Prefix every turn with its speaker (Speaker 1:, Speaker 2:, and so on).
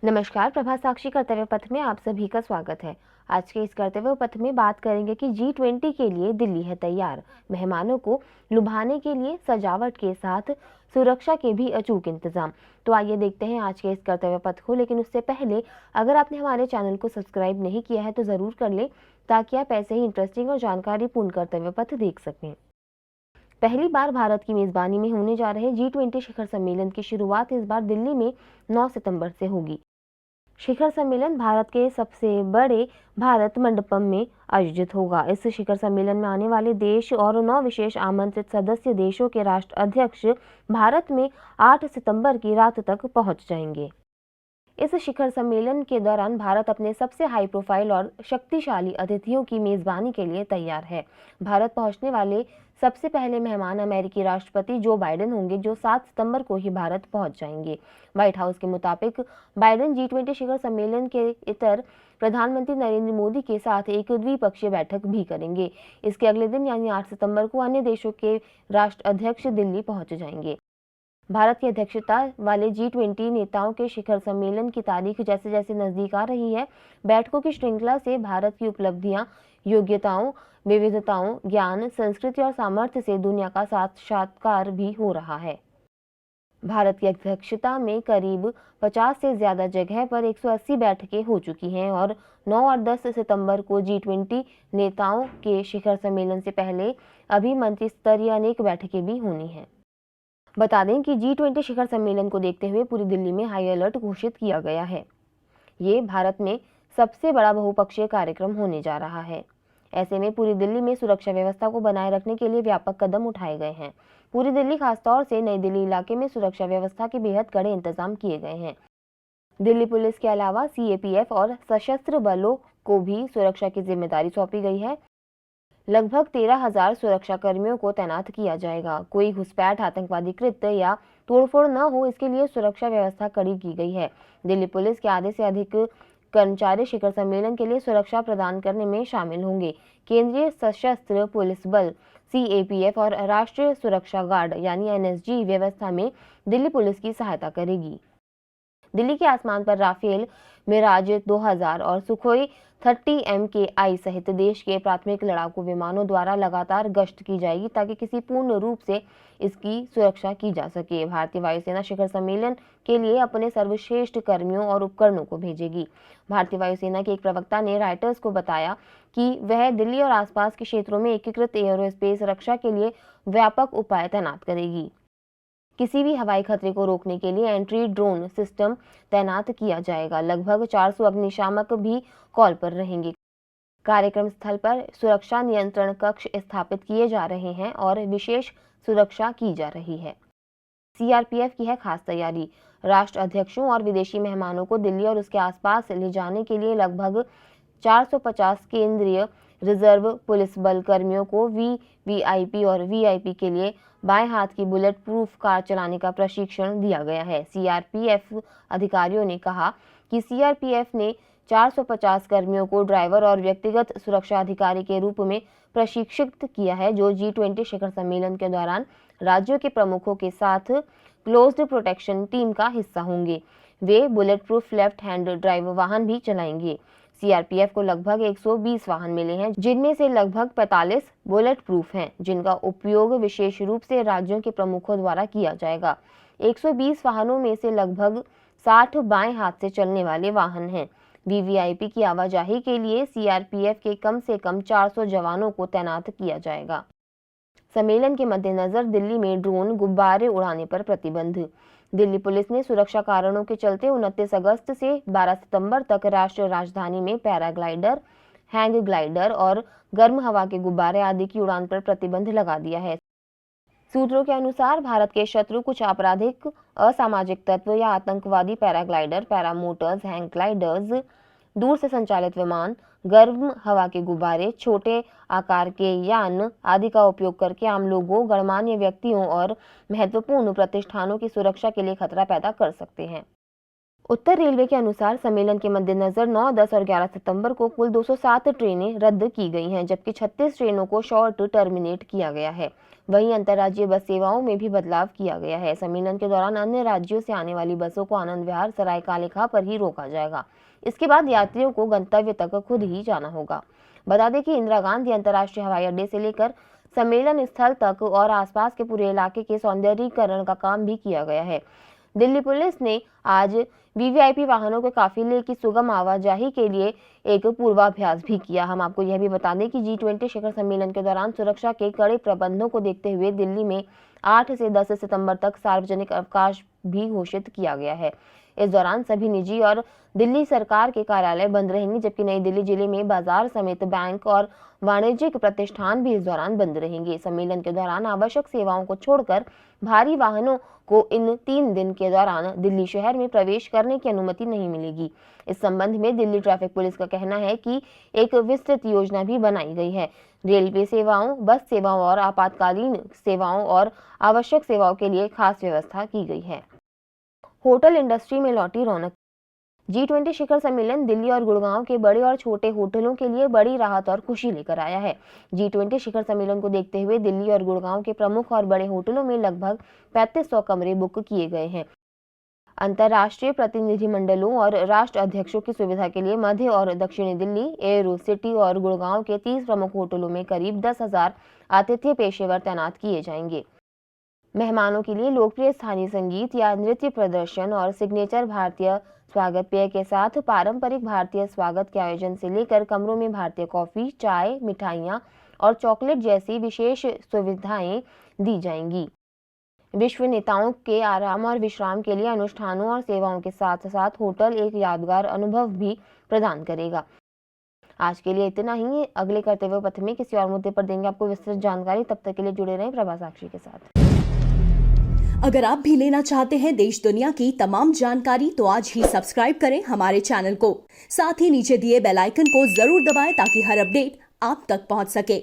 Speaker 1: नमस्कार। प्रभा साक्षी कर्तव्य पथ में आप सभी का स्वागत है। आज के इस कर्तव्य पथ में बात करेंगे कि G20 के लिए दिल्ली है तैयार। मेहमानों को लुभाने के लिए सजावट के साथ सुरक्षा के भी अचूक इंतजाम। तो आइए देखते हैं आज के इस कर्तव्य पथ को। लेकिन उससे पहले अगर आपने हमारे चैनल को सब्सक्राइब नहीं किया है तो जरूर कर ले, ताकि आप ऐसे ही इंटरेस्टिंग और जानकारीपूर्ण कर्तव्य पथ देख सकें। पहली बार भारत की मेजबानी में होने जा रहे G20 शिखर सम्मेलन की शुरुआत इस बार दिल्ली में 9 सितंबर से होगी। शिखर सम्मेलन भारत के सबसे बड़े भारत मंडपम में आयोजित होगा। इस शिखर सम्मेलन में आने वाले देश और 9 विशेष आमंत्रित सदस्य देशों के राष्ट्र अध्यक्ष भारत में 8 सितंबर की रात तक पहुंच जाएंगे। इस शिखर सम्मेलन के दौरान भारत अपने सबसे हाई प्रोफाइल और शक्तिशाली अतिथियों की मेजबानी के लिए तैयार है। भारत पहुंचने वाले सबसे पहले मेहमान अमेरिकी राष्ट्रपति जो बाइडेन होंगे, जो 7 सितंबर को ही भारत पहुंच जाएंगे। व्हाइट हाउस के मुताबिक बाइडेन G20 शिखर सम्मेलन के इतर प्रधानमंत्री नरेंद्र मोदी के साथ एक द्विपक्षीय बैठक भी करेंगे। इसके अगले दिन यानी 8 सितंबर को अन्य देशों के राष्ट्र अध्यक्ष दिल्ली पहुंच जाएंगे। भारत की अध्यक्षता वाले G20 नेताओं के शिखर सम्मेलन की तारीख जैसे जैसे नजदीक आ रही है, बैठकों की श्रृंखला से भारत की उपलब्धियां, योग्यताओं, विविधताओं, ज्ञान, संस्कृति और सामर्थ्य से दुनिया का साक्षात्कार भी हो रहा है। भारत की अध्यक्षता में करीब 50 से ज्यादा जगह पर 180 बैठकें हो चुकी हैं और 9 और 10 सितंबर को G20 नेताओं के शिखर सम्मेलन से पहले अभी मंत्री स्तरीय अनेक बैठकें भी होनी हैं। बता दें कि G20 शिखर सम्मेलन को देखते हुए पूरी दिल्ली में हाई अलर्ट घोषित किया गया है। ये भारत में सबसे बड़ा बहुपक्षीय कार्यक्रम होने जा रहा है। ऐसे में पूरी दिल्ली में सुरक्षा व्यवस्था को बनाए रखने के लिए व्यापक कदम उठाए गए हैं। पूरी दिल्ली, खासतौर से नई दिल्ली इलाके में सुरक्षा व्यवस्था के बेहद कड़े इंतजाम किए गए हैं। दिल्ली पुलिस के अलावा CAPF और सशस्त्र बलों को भी सुरक्षा की जिम्मेदारी सौंपी गई है। लगभग 13,000 सुरक्षा कर्मियों को तैनात किया जाएगा। कोई घुसपैठ, आतंकवादी कृत्य या तोड़फोड़ न हो, इसके लिए सुरक्षा व्यवस्था कड़ी की गई है। दिल्ली पुलिस के आधे से अधिक कर्मचारी शिखर सम्मेलन के लिए सुरक्षा प्रदान करने में शामिल होंगे। केंद्रीय सशस्त्र पुलिस बल CAPF और राष्ट्रीय सुरक्षा गार्ड यानी NSG व्यवस्था में दिल्ली पुलिस की सहायता करेगी। दिल्ली के आसमान पर राफेल, मिराज 2000 और सुखोई 30 MKI सहित देश के प्राथमिक लड़ाकू विमानों द्वारा लगातार गश्त की जाएगी, ताकि किसी पूर्ण रूप से इसकी सुरक्षा की जा सके। भारतीय वायुसेना शिखर सम्मेलन के लिए अपने सर्वश्रेष्ठ कर्मियों और उपकरणों को भेजेगी। भारतीय वायुसेना के एक प्रवक्ता ने रॉयटर्स को बताया कि वह दिल्ली और आसपास के क्षेत्रों में एकीकृत एयरोस्पेस रक्षा के लिए व्यापक उपाय तैनात करेगी। किसी भी हवाई खतरे को रोकने के लिए एंट्री ड्रोन सिस्टम तैनात किया जाएगा। लगभग 400 अग्निशामक भी कॉल पर रहेंगे। कार्यक्रम स्थल पर सुरक्षा नियंत्रण कक्ष स्थापित किए जा रहे हैं और विशेष सुरक्षा की जा रही है। CRPF की है खास तैयारी। राष्ट्र अध्यक्षों और विदेशी मेहमानों को दिल्ली और उसके आसपास ले जाने के लिए लगभग 450 केंद्रीय रिजर्व पुलिस बल कर्मियों को VVIP और VIP के लिए बाएं हाथ की बुलेट प्रूफ कार चलाने का प्रशिक्षण दिया गया है। CRPF अधिकारियों ने कहा कि CRPF ने 450 कर्मियों को ड्राइवर और व्यक्तिगत सुरक्षा अधिकारी के रूप में प्रशिक्षित किया है, जो G20 शिखर सम्मेलन के दौरान राज्यों के प्रमुखों के साथ क्लोज्ड प्रोटेक्शन टीम का हिस्सा होंगे। वे bulletproof left hand drive वाहन भी चलाएंगे। CRPF को लगभग 120 वाहन मिले हैं, जिनमें से लगभग 45 बुलेट प्रूफ हैं, जिनका उपयोग विशेष रूप से राज्यों के प्रमुखों द्वारा किया जाएगा। 120 वाहनों में से लगभग 60 बाएं हाथ से चलने वाले वाहन हैं। VVIP की आवाजाही के लिए CRPF के कम से कम 400 जवानों को तैनात किया जाएगा। सम्मेलन के मद्देनजर दिल्ली में ड्रोन, गुब्बारे उड़ाने पर प्रतिबंध। दिल्ली पुलिस ने सुरक्षा कारणों के चलते 29 अगस्त से 12 सितंबर तक राष्ट्रीय राजधानी में पैराग्लाइडर, हैंग ग्लाइडर और गर्म हवा के गुब्बारे आदि की उड़ान पर प्रतिबंध लगा दिया है। सूत्रों के अनुसार भारत के शत्रु कुछ आपराधिक, असामाजिक तत्व या आतंकवादी पैराग्लाइडर, पैरामोटर्स, हैंग ग्लाइडर्स, दूर से संचालित विमान, गर्म हवा के गुब्बारे, छोटे आकार के यान आदि का उपयोग करके आम लोगों, गणमान्य व्यक्तियों और महत्वपूर्ण प्रतिष्ठानों की सुरक्षा के लिए खतरा पैदा कर सकते हैं। उत्तर रेलवे के अनुसार सम्मेलन के मद्देनजर 9, 10 और 11 सितंबर को कुल 207 ट्रेनें रद्द की गई हैं, जबकि 36 ट्रेनों को शॉर्ट टर्मिनेट किया गया है। वहीं अंतर्राज्यीय बस सेवाओं में भी बदलाव किया गया है। सम्मेलन के दौरान अन्य राज्यों से आने वाली बसों को आनंद विहार, सराय कालेखां पर ही रोका जाएगा। इसके बाद यात्रियों को गंतव्य तक खुद ही जाना होगा। बता दें कि इंदिरा गांधी अंतर्राष्ट्रीय हवाई अड्डे से लेकर सम्मेलन स्थल तक और आसपास के पूरे इलाके के सौंदर्यीकरण का काम भी किया गया है। दिल्ली पुलिस ने आज वीवीआईपी वाहनों के काफिले की सुगम आवाजाही के लिए एक पूर्वाभ्यास भी किया। हम आपको यह भी बता दें कि G20 शिखर सम्मेलन के दौरान सुरक्षा के कड़े प्रबंधों को देखते हुए दिल्ली में 8 से 10 सितंबर तक सार्वजनिक अवकाश भी घोषित किया गया है। इस दौरान सभी निजी और दिल्ली सरकार के कार्यालय बंद रहेंगे, जबकि नई दिल्ली जिले में बाजार समेत बैंक और वाणिज्यिक प्रतिष्ठान भी इस दौरान बंद रहेंगे। सम्मेलन के दौरान आवश्यक सेवाओं को छोड़कर भारी वाहनों को इन 3 दिन के दौरान दिल्ली शहर में प्रवेश करने की अनुमति नहीं मिलेगी। इस संबंध में दिल्ली ट्रैफिक पुलिस का कहना है कि एक विस्तृत योजना भी बनाई गई है। रेलवे सेवाओं, बस सेवाओं और आपातकालीन सेवाओं और आवश्यक सेवाओं के लिए खास व्यवस्था की गई है। होटल इंडस्ट्री में लौटी रौनक। G20 शिखर सम्मेलन दिल्ली और गुड़गांव के बड़े और छोटे होटलों के लिए बड़ी राहत और खुशी लेकर आया है। G20 शिखर सम्मेलन को देखते हुए दिल्ली और गुड़गांव के प्रमुख और बड़े होटलों में लगभग 3500 कमरे बुक किए गए हैं। अंतर्राष्ट्रीय प्रतिनिधिमंडलों और राष्ट्र अध्यक्षों की सुविधा के लिए मध्य और दक्षिणी दिल्ली, एरो सिटी और गुड़गांव के 30 प्रमुख होटलों में करीब 10,000 आतिथ्य पेशेवर तैनात किए जाएंगे। मेहमानों के लिए लोकप्रिय स्थानीय संगीत या नृत्य प्रदर्शन और सिग्नेचर भारतीय स्वागत पेय के साथ पारंपरिक भारतीय स्वागत के आयोजन से लेकर कमरों में भारतीय कॉफी, चाय, मिठाइयाँ और चॉकलेट जैसी विशेष सुविधाएं दी जाएंगी। विश्व नेताओं के आराम और विश्राम के लिए अनुष्ठानों और सेवाओं के साथ साथ होटल एक यादगार अनुभव भी प्रदान करेगा। आज के लिए इतना ही। अगले कर्तव्य पथ में किसी और मुद्दे पर देंगे आपको विस्तृत जानकारी। तब तक के लिए जुड़े रहें प्रभा साक्षी के साथ।
Speaker 2: अगर आप भी लेना चाहते हैं देश दुनिया की तमाम जानकारी तो आज ही सब्सक्राइब करें हमारे चैनल को। साथ ही नीचे दिए बेल आइकन को जरूर दबाएं ताकि हर अपडेट आप तक पहुंच सके।